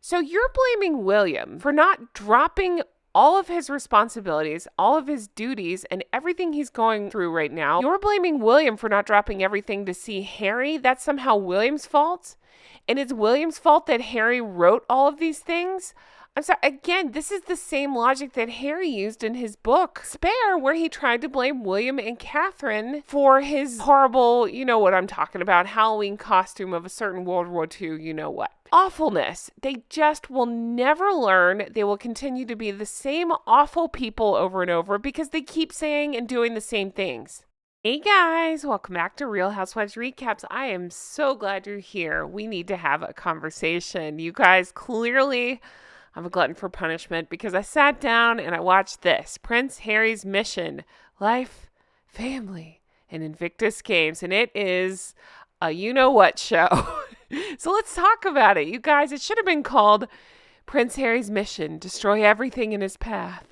So you're blaming William for not dropping all of his responsibilities, all of his duties, and everything he's going through right now. You're blaming William for not dropping everything to see Harry. That's somehow William's fault. And it's William's fault that Harry wrote all of these things. I'm sorry, again, this is the same logic that Harry used in his book, Spare, where he tried to blame William and Catherine for his horrible, you know what I'm talking about, Halloween costume of a certain World War II, you know what. Awfulness. They just will never learn. They will continue to be the same awful people over and over because they keep saying and doing the same things. Hey guys, welcome back to Real Housewives Recaps. I am so glad you're here. We need to have a conversation. You guys, clearly I'm a glutton for punishment because I sat down and I watched this. Prince Harry's Mission, Life, Family, and Invictus Games. And it is a you-know-what show. So let's talk about it. You guys, it should have been called Prince Harry's Mission, Destroy Everything in His Path.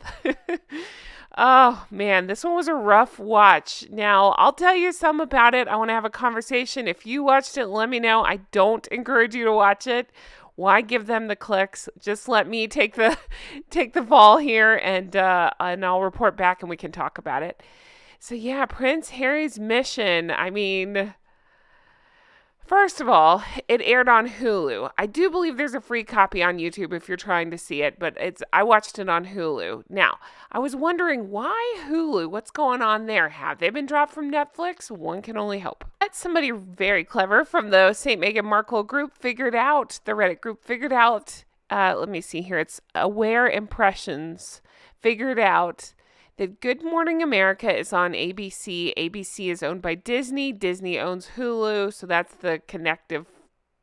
Oh, man, this one was a rough watch. Now, I'll tell you some about it. I want to have a conversation. If you watched it, let me know. I don't encourage you to watch it. Why give them the clicks? Just let me take the fall here, and I'll report back and we can talk about it. So yeah, Prince Harry's Mission. I mean, first of all, it aired on Hulu. I do believe there's a free copy on YouTube if you're trying to see it, but I watched it on Hulu. Now, I was wondering why Hulu? What's going on there? Have they been dropped from Netflix? One can only hope. But somebody very clever from the St. Meghan Markle group figured out, the Reddit group figured out, let me see here, it's Aware Impressions, figured out that Good Morning America is on ABC. ABC is owned by Disney. Disney owns Hulu, so that's the connective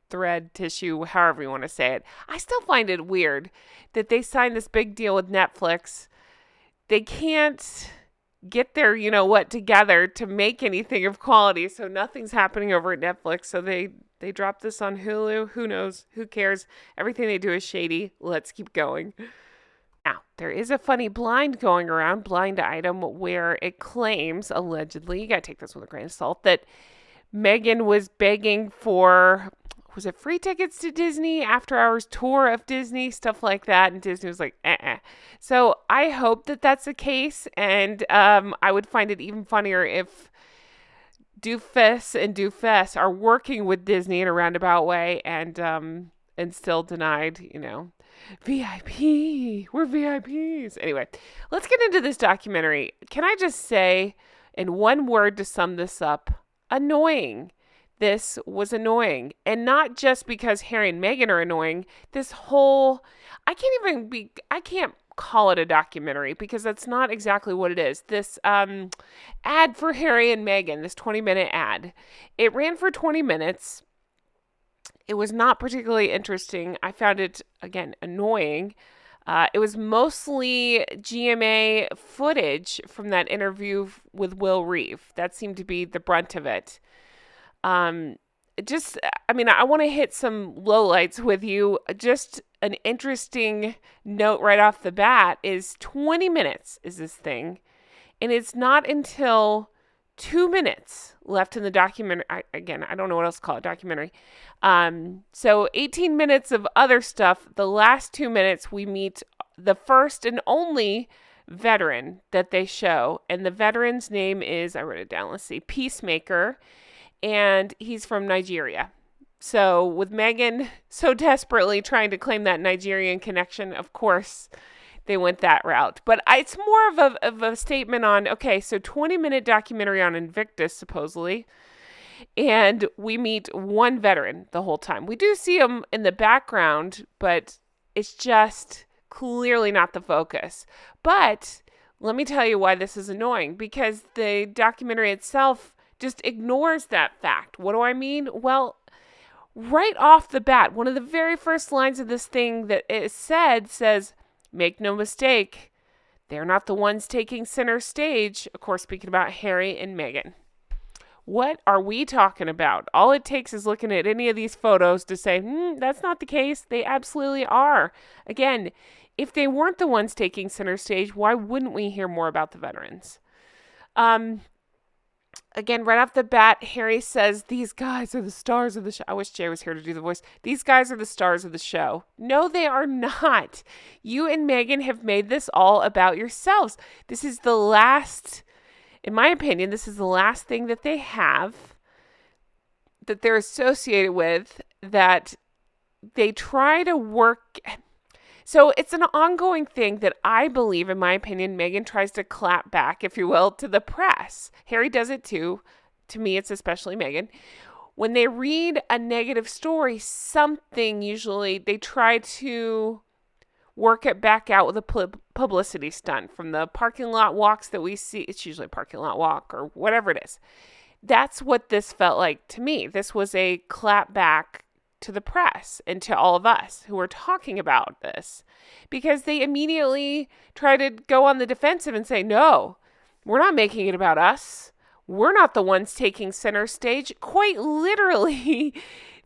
thread tissue, however you want to say it. I still find it weird that they signed this big deal with Netflix. They can't get their, you know what, together to make anything of quality, so nothing's happening over at Netflix, so they dropped this on Hulu. Who knows? Who cares? Everything they do is shady. Let's keep going. Now, there is a funny blind going around, blind item, where it claims, allegedly, you gotta take this with a grain of salt, that Meghan was begging for, was it free tickets to Disney, after hours tour of Disney, stuff like that, and Disney was like, So I hope that that's the case, and I would find it even funnier if Doofus and Doofess are working with Disney in a roundabout way and still denied, you know, VIP, we're VIPs. Anyway, let's get into this documentary. Can I just say, in one word to sum this up, annoying. This was annoying. And not just because Harry and Meghan are annoying. This whole, I can't call it a documentary because that's not exactly what it is. This ad for Harry and Meghan, this 20-minute ad, it ran for 20 minutes. It was not particularly interesting. I found it, again, annoying. It was mostly GMA footage from that interview with Will Reeve. That seemed to be the brunt of it. I want to hit some lowlights with you. Just an interesting note right off the bat is 20 minutes is this thing. And it's not until 2 minutes left in the documentary. I don't know what else to call it, documentary. So 18 minutes of other stuff. The last 2 minutes, we meet the first and only veteran that they show. And the veteran's name is, I wrote it down, let's see, Peacemaker. And he's from Nigeria. So with Meghan so desperately trying to claim that Nigerian connection, of course, they went that route. But it's more of a statement on, okay, so 20-minute documentary on Invictus, supposedly. And we meet one veteran the whole time. We do see him in the background, but it's just clearly not the focus. But let me tell you why this is annoying. Because the documentary itself just ignores that fact. What do I mean? Well, right off the bat, one of the very first lines of this thing that is said says, make no mistake, they're not the ones taking center stage. Of course, speaking about Harry and Meghan. What are we talking about? All it takes is looking at any of these photos to say, that's not the case. They absolutely are. Again, if they weren't the ones taking center stage, why wouldn't we hear more about the veterans? again, right off the bat, Harry says, these guys are the stars of the show. I wish Jay was here to do the voice. These guys are the stars of the show. No, they are not. You and Meghan have made this all about yourselves. This is the last, in my opinion, this is the last thing that they have, that they're associated with, that they try to work. So it's an ongoing thing that I believe, in my opinion, Meghan tries to clap back, if you will, to the press. Harry does it too. To me, it's especially Meghan. When they read a negative story, something usually, they try to work it back out with a publicity stunt. From the parking lot walks that we see, it's usually a parking lot walk or whatever it is. That's what this felt like to me. This was a clap back to the press and to all of us who are talking about this, because they immediately try to go on the defensive and say, no, we're not making it about us. We're not the ones taking center stage. Quite literally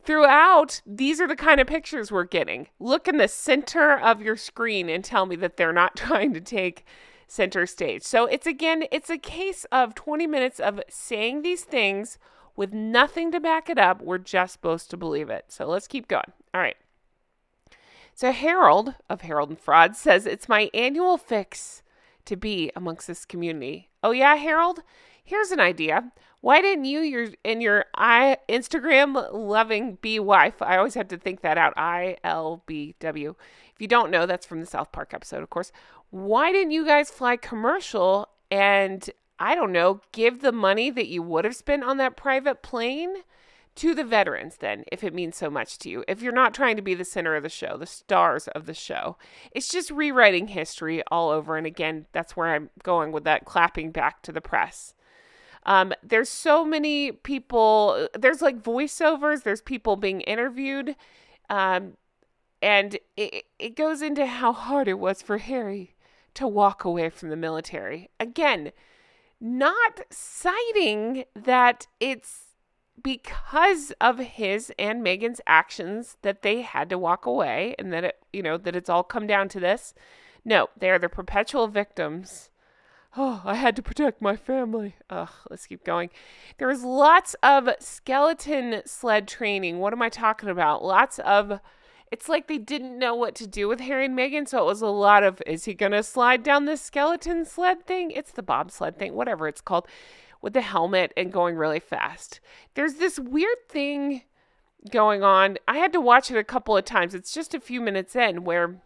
throughout, these are the kind of pictures we're getting. Look in the center of your screen and tell me that they're not trying to take center stage. So it's a case of 20 minutes of saying these things with nothing to back it up. We're just supposed to believe it. So let's keep going. All right. So Harold of Harold and Fraud says, it's my annual fix to be amongst this community. Oh yeah, Harold? Here's an idea. Why didn't you, in your Instagram loving bee wife, I always have to think that out, ILBW. If you don't know, that's from the South Park episode, of course. Why didn't you guys fly commercial and, I don't know, give the money that you would have spent on that private plane to the veterans then, if it means so much to you? If you're not trying to be the center of the show, the stars of the show. It's just rewriting history all over. And again, that's where I'm going with that clapping back to the press. There's so many people, there's like voiceovers, there's people being interviewed. And it goes into how hard it was for Harry to walk away from the military. Again, not citing that it's because of his and Meghan's actions that they had to walk away, and that that it's all come down to this. No, they are the perpetual victims. Oh, I had to protect my family. Ugh, let's keep going. There was lots of skeleton sled training. What am I talking about? It's like they didn't know what to do with Harry and Meghan, so it was a lot of, is he going to slide down this skeleton sled thing? It's the bobsled thing, whatever it's called, with the helmet and going really fast. There's this weird thing going on. I had to watch it a couple of times. It's just a few minutes in where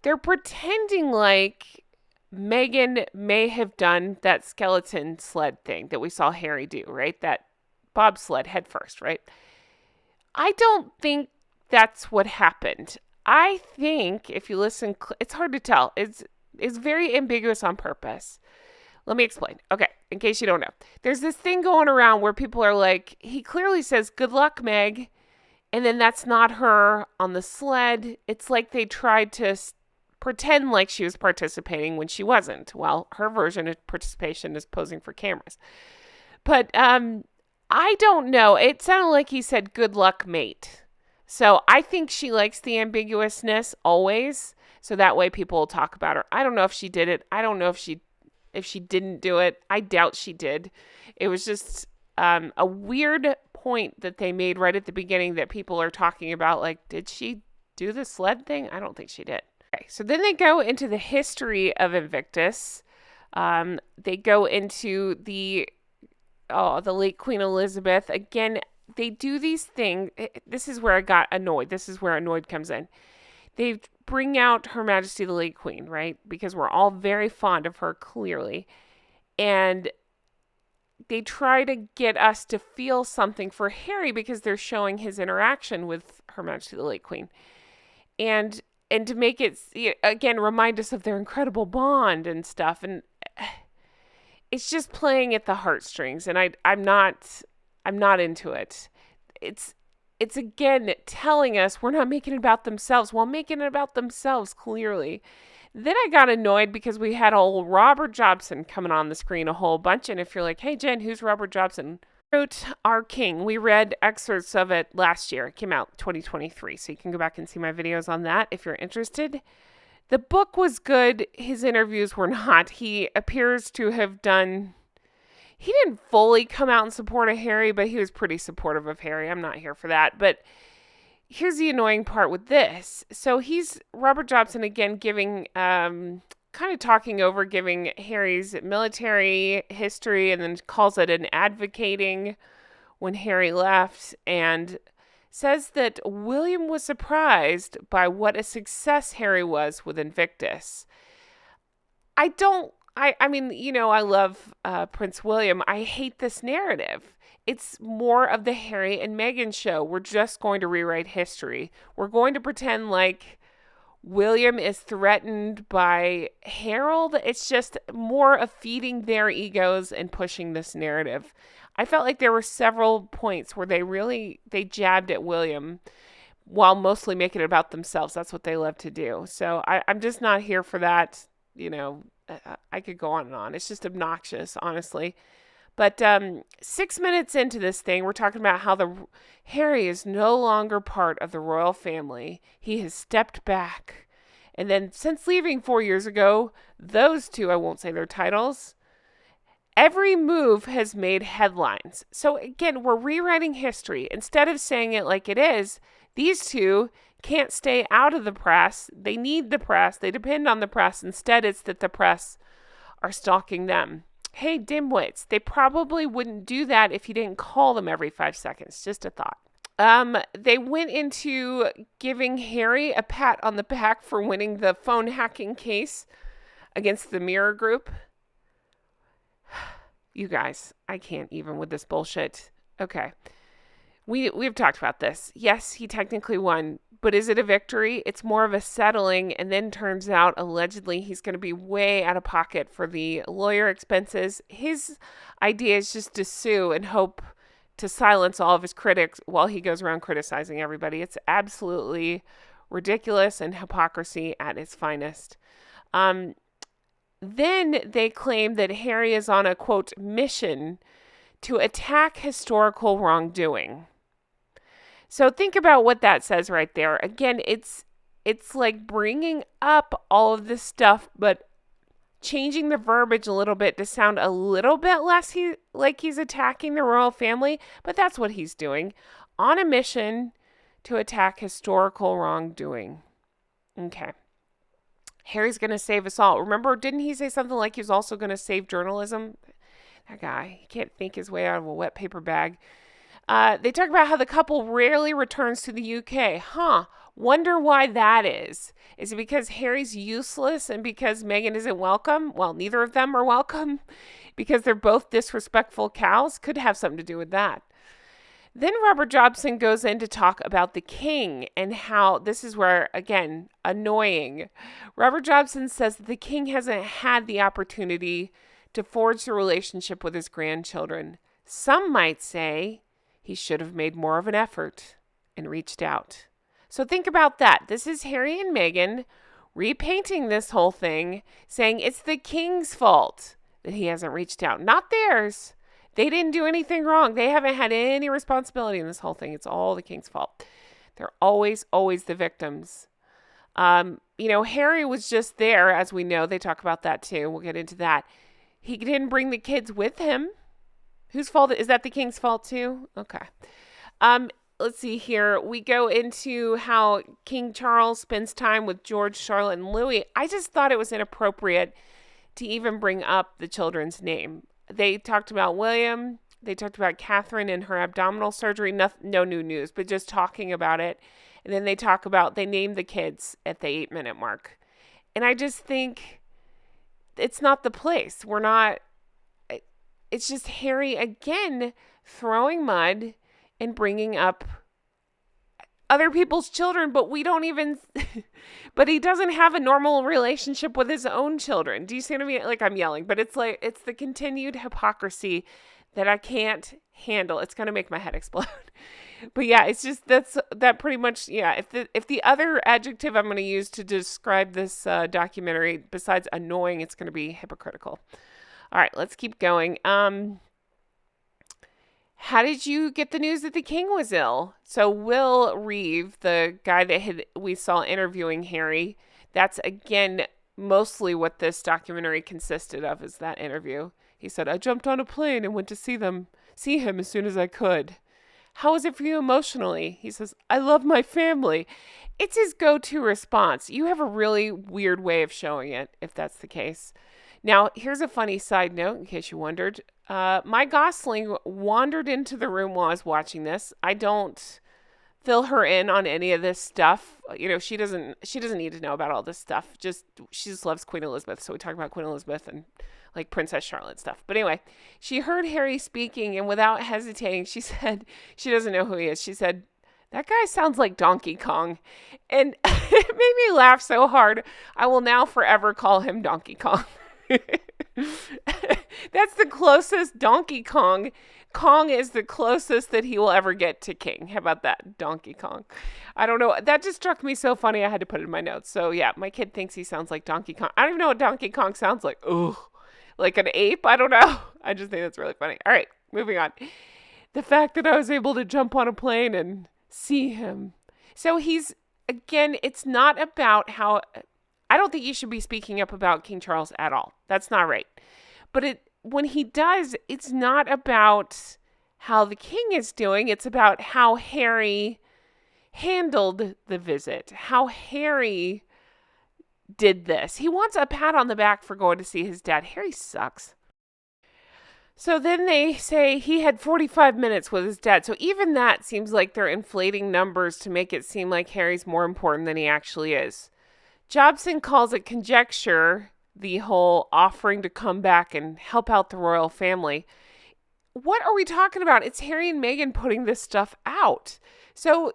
they're pretending like Meghan may have done that skeleton sled thing that we saw Harry do, right? That bobsled head first, right? I don't think that's what happened. I think if you listen, it's hard to tell. It's very ambiguous on purpose. Let me explain. Okay, in case you don't know. There's this thing going around where people are like, he clearly says, good luck, Meg. And then that's not her on the sled. It's like they tried to pretend like she was participating when she wasn't. Well, her version of participation is posing for cameras. But I don't know. It sounded like he said, good luck, mate. So I think she likes the ambiguousness always. So that way people will talk about her. I don't know if she did it. I don't know if she didn't do it. I doubt she did. It was just a weird point that they made right at the beginning that people are talking about. Like, did she do the sled thing? I don't think she did. Okay, so then they go into the history of Invictus. They go into the late Queen Elizabeth. Again, they do these things. This is where I got annoyed. This is where annoyed comes in. They bring out Her Majesty the late Queen, right? Because we're all very fond of her, clearly. And they try to get us to feel something for Harry because they're showing his interaction with Her Majesty the late Queen. And to make it, again, remind us of their incredible bond and stuff. And it's just playing at the heartstrings, and I'm not into it. It's again telling us we're not making it about themselves while making it about themselves, clearly. Then I got annoyed because we had old Robert Jobson coming on the screen a whole bunch, and if you're like, hey Jen, who's Robert Jobson? Wrote Our King. We read excerpts of it last year. It came out 2023, so you can go back and see my videos on that if you're interested. The book was good. His interviews were not. He appears to have done, he didn't fully come out in support of Harry, but he was pretty supportive of Harry. I'm not here for that. But here's the annoying part with this. So he's Robert Jobson again giving, kind of talking over giving Harry's military history, and then calls it an advocating when Harry left, and says that William was surprised by what a success Harry was with Invictus. I mean, I love Prince William. I hate this narrative. It's more of the Harry and Meghan show. We're just going to rewrite history. We're going to pretend like William is threatened by Harold. It's just more of feeding their egos and pushing this narrative. I felt like there were several points where they jabbed at William while mostly making it about themselves. That's what they love to do. So I'm just not here for that. I could go on and on. It's just obnoxious, honestly. But 6 minutes into this thing, we're talking about how Harry is no longer part of the royal family. He has stepped back. And then since leaving 4 years ago, those two, I won't say their titles, every move has made headlines. So again, we're rewriting history. Instead of saying it like it is, these two can't stay out of the press. They need the press. They depend on the press. Instead, it's that the press are stalking them. Hey, dimwits, they probably wouldn't do that if you didn't call them every 5 seconds. Just a thought. They went into giving Harry a pat on the back for winning the phone hacking case against the Mirror Group. You guys, I can't even with this bullshit. Okay. We've talked about this. Yes, he technically won, but is it a victory? It's more of a settling, and then turns out allegedly he's going to be way out of pocket for the lawyer expenses. His idea is just to sue and hope to silence all of his critics while he goes around criticizing everybody. It's absolutely ridiculous and hypocrisy at its finest. Then they claim that Harry is on a, quote, mission to attack historical wrongdoing. So think about what that says right there. Again, it's like bringing up all of this stuff, but changing the verbiage a little bit to sound a little bit less like he's attacking the royal family. But that's what he's doing. On a mission to attack historical wrongdoing. Okay. Harry's going to save us all. Remember, didn't he say something like he was also going to save journalism? That guy, he can't think his way out of a wet paper bag. They talk about how the couple rarely returns to the UK. Wonder why that is. Is it because Harry's useless and because Meghan isn't welcome? Well, neither of them are welcome because they're both disrespectful cows. Could have something to do with that. Then Robert Jobson goes in to talk about the king and how this is where, again, annoying. Robert Jobson says that the king hasn't had the opportunity to forge the relationship with his grandchildren. Some might say he should have made more of an effort and reached out. So think about that. This is Harry and Meghan repainting this whole thing, saying it's the king's fault that he hasn't reached out, not theirs. They didn't do anything wrong. They haven't had any responsibility in this whole thing. It's all the king's fault. They're always the victims. Harry was just there, as we know. They talk about that too. We'll get into that. He didn't bring the kids with him. Whose fault? Is that the king's fault too? Okay. Let's see here. We go into how King Charles spends time with George, Charlotte, and Louis. I just thought it was inappropriate to even bring up the children's name. They talked about William. They talked about Catherine and her abdominal surgery. No new news, but just talking about it. And then they named the kids at the 8-minute mark. And I just think it's not the place. It's just Harry again throwing mud and bringing up other people's children, but but he doesn't have a normal relationship with his own children. Do you see what I mean? Like, I'm yelling, but it's the continued hypocrisy that I can't handle. It's going to make my head explode. But yeah, it's just, that pretty much, yeah. If the other adjective I'm going to use to describe this documentary besides annoying, it's going to be hypocritical. All right, let's keep going. How did you get the news that the king was ill? So Will Reeve, the guy that we saw interviewing Harry, that's again mostly what this documentary consisted of, is that interview. He said, I jumped on a plane and went to see him as soon as I could. How is it for you emotionally? He says, I love my family. It's his go-to response. You have a really weird way of showing it, if that's the case. Now, here's a funny side note, in case you wondered. My Gosling wandered into the room while I was watching this. I don't fill her in on any of this stuff. She doesn't need to know about all this stuff. She just loves Queen Elizabeth. So we talk about Queen Elizabeth and like Princess Charlotte stuff. But anyway, she heard Harry speaking, and without hesitating, she said she doesn't know who he is. She said, that guy sounds like Donkey Kong. And it made me laugh so hard. I will now forever call him Donkey Kong. That's the closest Donkey Kong. Kong is the closest that he will ever get to king. How about that? Donkey Kong. I don't know. That just struck me so funny. I had to put it in my notes. So yeah, my kid thinks he sounds like Donkey Kong. I don't even know what Donkey Kong sounds like. Ugh. Like an ape? I don't know. I just think that's really funny. All right, moving on. The fact that I was able to jump on a plane and see him. So it's not about how, I don't think you should be speaking up about King Charles at all. That's not right. But when he does, it's not about how the king is doing. It's about how Harry handled the visit, how Harry did this. He wants a pat on the back for going to see his dad. Harry sucks. So then they say he had 45 minutes with his dad. So even that seems like they're inflating numbers to make it seem like Harry's more important than he actually is. Jobson calls it conjecture, the whole offering to come back and help out the royal family. What are we talking about? It's Harry and Meghan putting this stuff out. So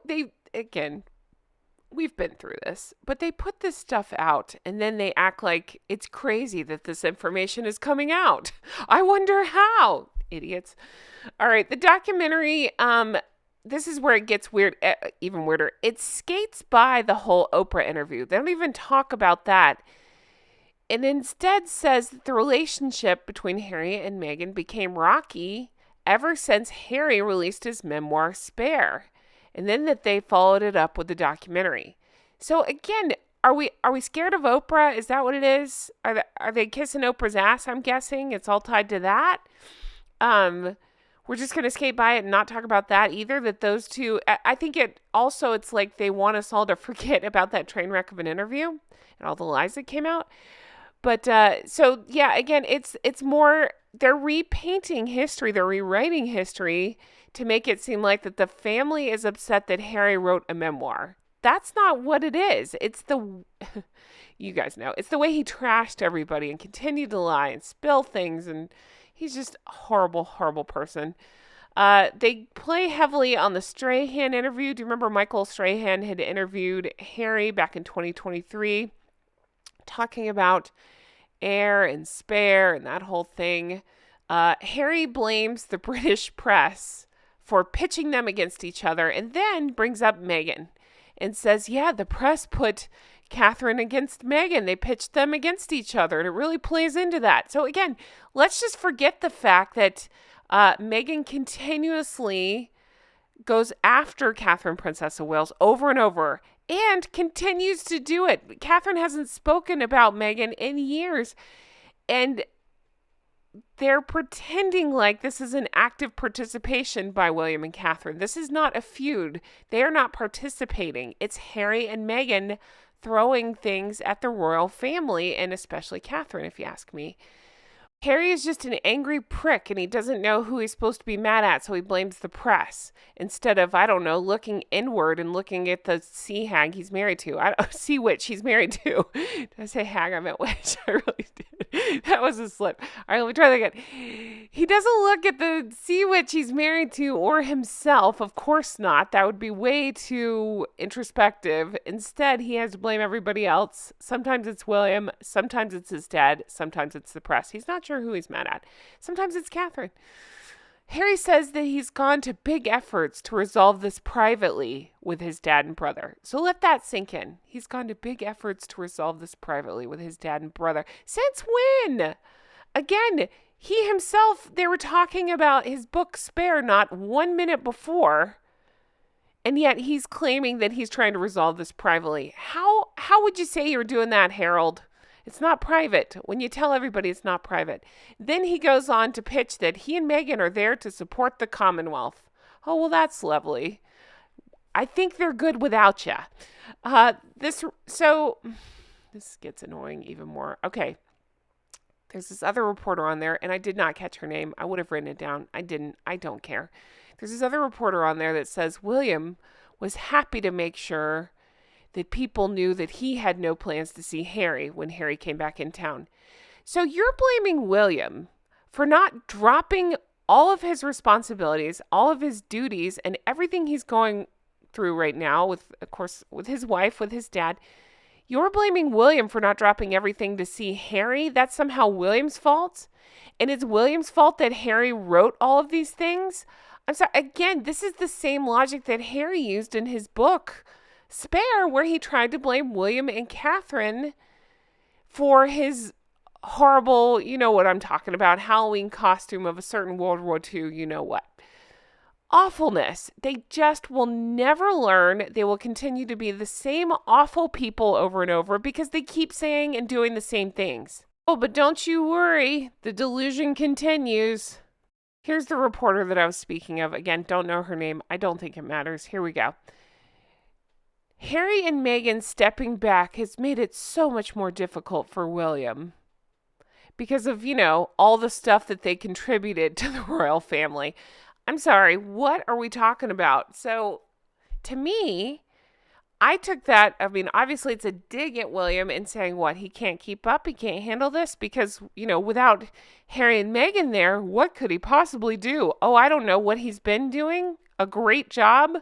we've been through this, but they put this stuff out and then they act like it's crazy that this information is coming out. I wonder how. Idiots. All right, the documentary, this is where it gets weird, even weirder. It skates by the whole Oprah interview. They don't even talk about that. And instead says that the relationship between Harry and Meghan became rocky ever since Harry released his memoir, Spare. And then that they followed it up with the documentary. So again, are we scared of Oprah? Is that what it is? Are they kissing Oprah's ass? I'm guessing it's all tied to that. We're just gonna skate by it and not talk about that either. That those two, I think it's like they want us all to forget about that train wreck of an interview and all the lies that came out. But so yeah, again, it's more they're repainting history, they're rewriting history to make it seem like that the family is upset that Harry wrote a memoir. That's not what it is. It's you guys know, it's the way he trashed everybody and continued to lie and spill things. And he's just a horrible, horrible person. They play heavily on the Strahan interview. Do you remember Michael Strahan had interviewed Harry back in 2023, talking about Heir and Spare and that whole thing? Harry blames the British press for pitching them against each other, and then brings up Meghan and says, yeah, the press put Catherine against Meghan. They pitched them against each other, and it really plays into that. So again, let's just forget the fact that Meghan continuously goes after Catherine, Princess of Wales, over and over, and continues to do it. Catherine hasn't spoken about Meghan in years, and they're pretending like this is an active participation by William and Catherine. This is not a feud. They are not participating. It's Harry and Meghan throwing things at the royal family, and especially Catherine, if you ask me. Harry is just an angry prick, and he doesn't know who he's supposed to be mad at, so he blames the press instead of, I don't know, looking inward and looking at the sea hag he's married to. Sea witch he's married to. Did I say hag? I meant witch. I really did. That was a slip. All right, let me try that again. He doesn't look at the sea witch he's married to or himself. Of course not. That would be way too introspective. Instead, he has to blame everybody else. Sometimes it's William. Sometimes it's his dad. Sometimes it's the press. He's not sure who he's mad at. Sometimes it's Catherine. Harry says that he's gone to big efforts to resolve this privately with his dad and brother. So let that sink in. He's gone to big efforts to resolve this privately with his dad and brother. Since when? Again, he himself, they were talking about his book Spare not 1 minute before, and yet he's claiming that he's trying to resolve this privately. How would you say you're doing that, Harold? It's not private. When you tell everybody it's not private. Then he goes on to pitch that he and Meghan are there to support the Commonwealth. Oh, well, that's lovely. I think they're good without you. This gets annoying even more. Okay. There's this other reporter on there, and I did not catch her name. I would have written it down. I didn't. I don't care. There's this other reporter on there that says William was happy to make sure that people knew that he had no plans to see Harry when Harry came back in town. So you're blaming William for not dropping all of his responsibilities, all of his duties, and everything he's going through right now with, of course, with his wife, with his dad. You're blaming William for not dropping everything to see Harry. That's somehow William's fault. And it's William's fault that Harry wrote all of these things. I'm sorry. Again, this is the same logic that Harry used in his book, Spare, where he tried to blame William and Catherine for his horrible, you know what I'm talking about, Halloween costume of a certain World War II, you know what. Awfulness. They just will never learn. They will continue to be the same awful people over and over because they keep saying and doing the same things. Oh, but don't you worry. The delusion continues. Here's the reporter that I was speaking of. Again, don't know her name. I don't think it matters. Here we go. Harry and Meghan stepping back has made it so much more difficult for William because of, all the stuff that they contributed to the royal family. I'm sorry, what are we talking about? So, to me, I took that, obviously it's a dig at William and saying, what, he can't keep up, he can't handle this? Because, without Harry and Meghan there, what could he possibly do? Oh, I don't know what he's been doing. A great job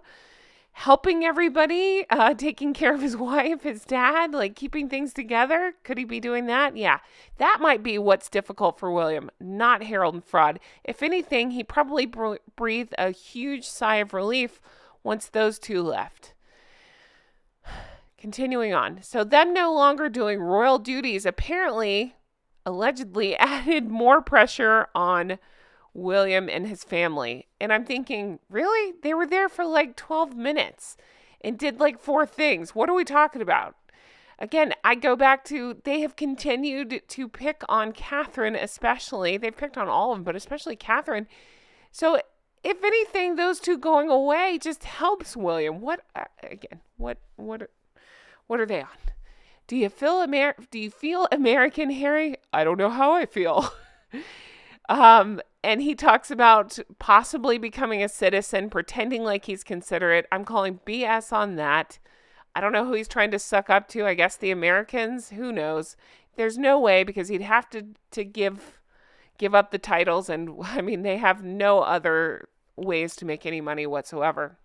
helping everybody, taking care of his wife, his dad, like keeping things together. Could he be doing that? Yeah, that might be what's difficult for William, not Harold and Fraud. If anything, he probably breathed a huge sigh of relief once those two left. Continuing on. So them no longer doing royal duties apparently, allegedly added more pressure on William and his family. And I'm thinking, really? They were there for like 12 minutes and did like 4 things. What are we talking about? Again, I go back to they have continued to pick on Catherine especially. They've picked on all of them, but especially Catherine. So if anything, those two going away just helps William. What are they on? Do you feel American, Harry? I don't know how I feel. And he talks about possibly becoming a citizen, pretending like he's considerate. I'm calling BS on that. I don't know who he's trying to suck up to. I guess the Americans. Who knows? There's no way because he'd have to give up the titles. And they have no other ways to make any money whatsoever.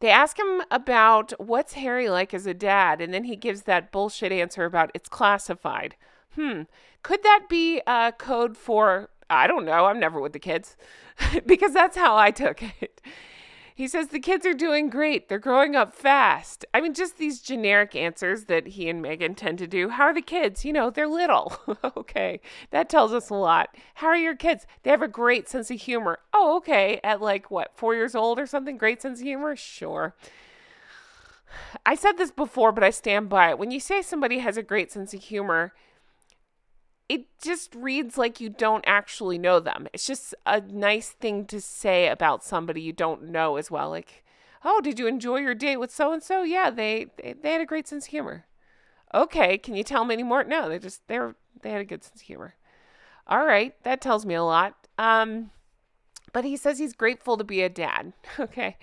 They ask him about what's Harry like as a dad. And then he gives that bullshit answer about it's classified. Could that be a code for, I don't know, I'm never with the kids, because that's how I took it. He says the kids are doing great. They're growing up fast. Just these generic answers that he and Meghan tend to do. How are the kids? They're little. Okay, that tells us a lot. How are your kids? They have a great sense of humor. Oh, okay. At 4 years old or something? Great sense of humor? Sure. I said this before, but I stand by it. When you say somebody has a great sense of humor, it just reads like you don't actually know them. It's just a nice thing to say about somebody you don't know as well. Like, oh, did you enjoy your date with so-and-so? Yeah, they had a great sense of humor. Okay, can you tell me any more? No, they had a good sense of humor. All right, that tells me a lot. But he says he's grateful to be a dad. Okay.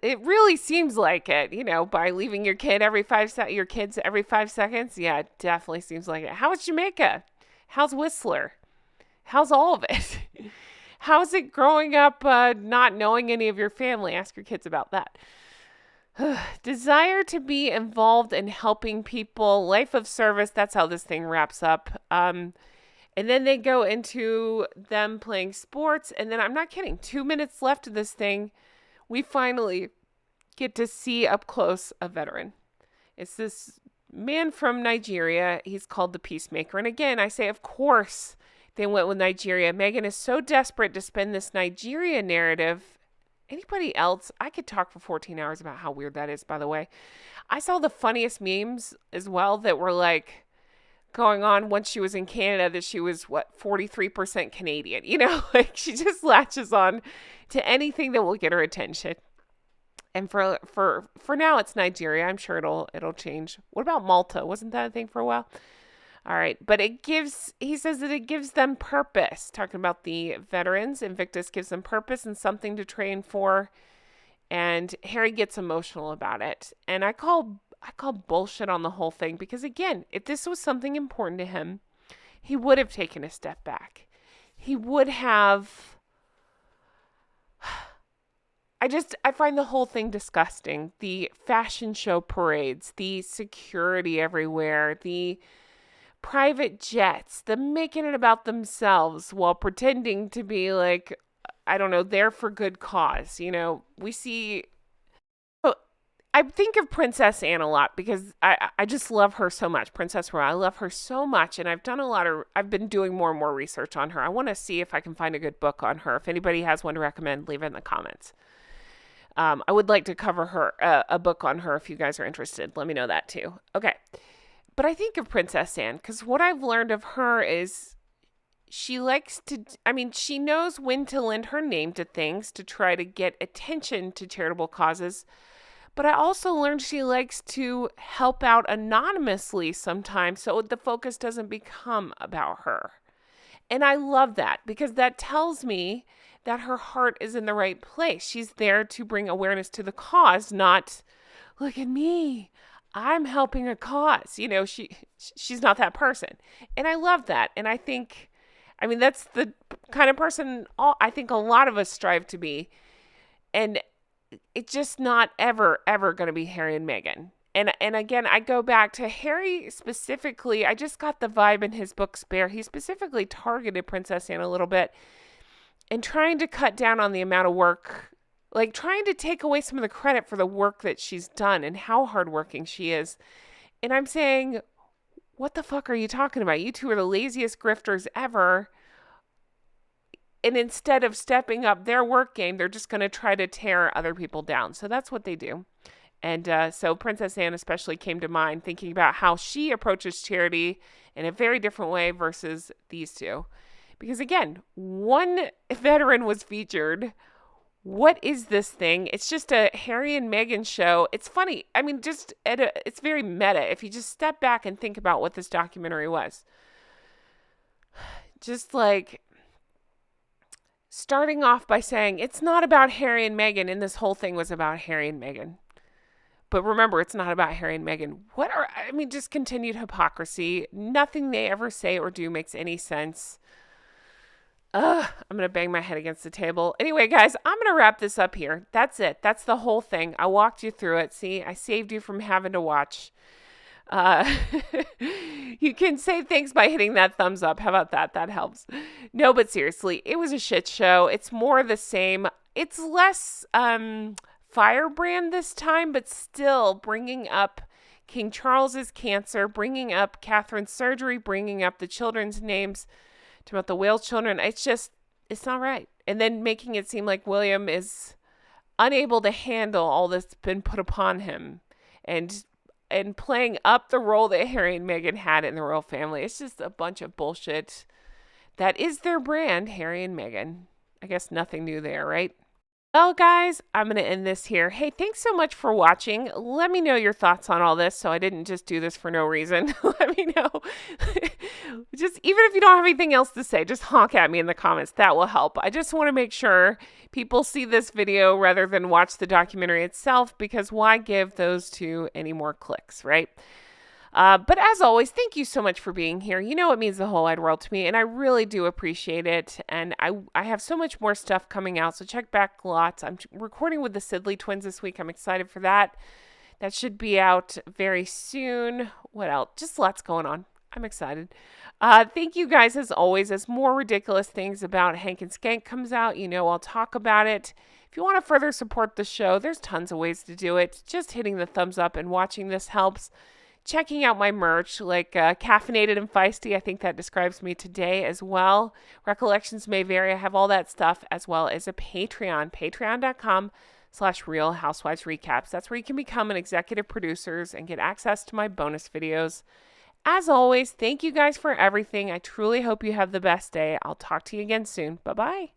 It really seems like it, by leaving your kids every 5 seconds. Yeah, it definitely seems like it. How was Jamaica? How's Whistler? How's all of it? How's it growing up not knowing any of your family? Ask your kids about that. Desire to be involved in helping people. Life of service. That's how this thing wraps up. And then they go into them playing sports. And then, I'm not kidding, 2 minutes left of this thing. We finally get to see up close a veteran. It's this man from Nigeria. He's called the Peacemaker. And again, I say, of course, they went with Nigeria. Meghan is so desperate to spin this Nigeria narrative. Anybody else? I could talk for 14 hours about how weird that is, by the way. I saw the funniest memes as well that were like, going on once she was in Canada that she was 43% Canadian. Like she just latches on to anything that will get her attention. And for now it's Nigeria. I'm sure it'll change. What about Malta? Wasn't that a thing for a while? All right, but he says that it gives them purpose. Talking about the veterans, Invictus gives them purpose and something to train for. And Harry gets emotional about it. And I call bullshit on the whole thing because, again, if this was something important to him, he would have taken a step back. He would have... I find the whole thing disgusting. The fashion show parades, the security everywhere, the private jets, the making it about themselves while pretending to be like, I don't know, there for good cause. We see... I think of Princess Anne a lot because I just love her so much. Princess Royal, I love her so much. And I've been doing more and more research on her. I want to see if I can find a good book on her. If anybody has one to recommend, leave it in the comments. I would like to cover a book on her if you guys are interested. Let me know that too. Okay. But I think of Princess Anne because what I've learned of her is she knows when to lend her name to things to try to get attention to charitable causes. But I also learned she likes to help out anonymously sometimes so the focus doesn't become about her. And I love that because that tells me that her heart is in the right place. She's there to bring awareness to the cause, not, look at me, I'm helping a cause. She's not that person. And I love that. And that's the kind of person I think a lot of us strive to be. And it's just not ever going to be Harry and Meghan. And again, I go back to Harry specifically. I just got the vibe in his book Spare. He specifically targeted Princess Anne a little bit and trying to cut down on the amount of work, like trying to take away some of the credit for the work that she's done and how hardworking she is. And I'm saying, what the fuck are you talking about? You two are the laziest grifters ever. And instead of stepping up their work game, they're just going to try to tear other people down. So that's what they do. And so Princess Anne especially came to mind thinking about how she approaches charity in a very different way versus these two. Because again, one veteran was featured. What is this thing? It's just a Harry and Meghan show. It's funny. It's very meta. If you just step back and think about what this documentary was. Just like... starting off by saying it's not about Harry and Meghan, and this whole thing was about Harry and Meghan. But remember, it's not about Harry and Meghan. Just continued hypocrisy. Nothing they ever say or do makes any sense. I'm going to bang my head against the table. Anyway, guys, I'm going to wrap this up here. That's it. That's the whole thing. I walked you through it. See, I saved you from having to watch. You can say thanks by hitting that thumbs up. How about that? That helps. No, but seriously, it was a shit show. It's more the same. It's less firebrand this time, but still bringing up King Charles's cancer, bringing up Catherine's surgery, bringing up the children's names, talking about the Wales children. It's not right. And then making it seem like William is unable to handle all that's been put upon him. And playing up the role that Harry and Meghan had in the royal family. It's just a bunch of bullshit. That is their brand, Harry and Meghan. I guess nothing new there, right? Well, guys, I'm going to end this here. Hey, thanks so much for watching. Let me know your thoughts on all this so I didn't just do this for no reason. Let me know. Just even if you don't have anything else to say, just honk at me in the comments. That will help. I just want to make sure people see this video rather than watch the documentary itself, because why give those two any more clicks, right? But as always, thank you so much for being here. You know it means the whole wide world to me, and I really do appreciate it. And I have so much more stuff coming out, so check back lots. I'm recording with the Sidley twins this week. I'm excited for that. That should be out very soon. What else? Just lots going on. I'm excited. Thank you guys, as always. As more ridiculous things about Hank and Skank comes out, I'll talk about it. If you want to further support the show, there's tons of ways to do it. Just hitting the thumbs up and watching this helps. Checking out my merch, like Caffeinated and Feisty. I think that describes me today as well. Recollections may vary. I have all that stuff, as well as a Patreon. Patreon.com/Real Housewives Recaps. That's where you can become an executive producer and get access to my bonus videos As always, thank you guys for everything. I truly hope you have the best day. I'll talk to you again soon. Bye-bye.